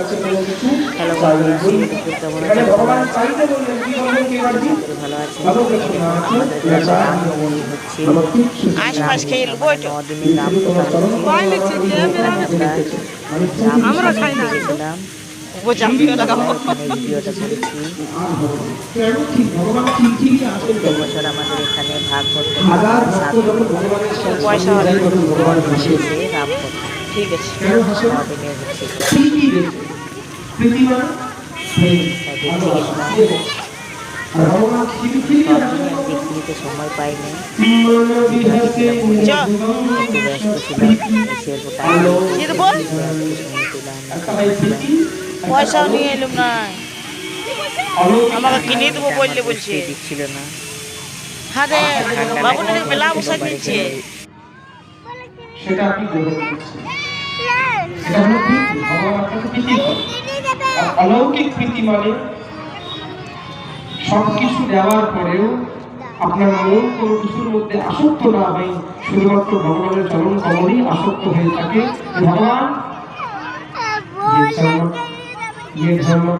Hello বন্ধুরা, কেমন আছেন? ভালো আছেন? আমাদের গ্রামে রামনবমী হচ্ছে। নদিনের রাম কথা হচ্ছে। আমরা গেছিলাম, ওখানে ভিডিওটা করেছি। প্রত্যেক বছর আমাদের এখানে ভাগবত পয়সা হচ্ছে রাম কথা। ঠিক আছে, নদিনের হচ্ছে দেখতে যেতে সময় পাইনি, একটু ব্যস্ত ছিলাম। পয়সাও নিয়ে এলুম না, আমাকে কিনে দেবো বললে বলছে। দিচ্ছিল না। হ্যাঁ রে বাবু, বেলা বসে দিচ্ছে। সেটা আপনি গ্রহণ করছেন। এটা হলো প্রীতি, ভগবান আপনাকে প্রীতি করে। আর অলৌকিক প্রীতি মানে সবকিছু দেওয়ার পরেও আপনার মন কোনো কিছুর মধ্যে আসক্ত না হয়, শুধুমাত্র ভগবানের চরণ কমলেই আসক্ত হয়ে থাকে। ভগবান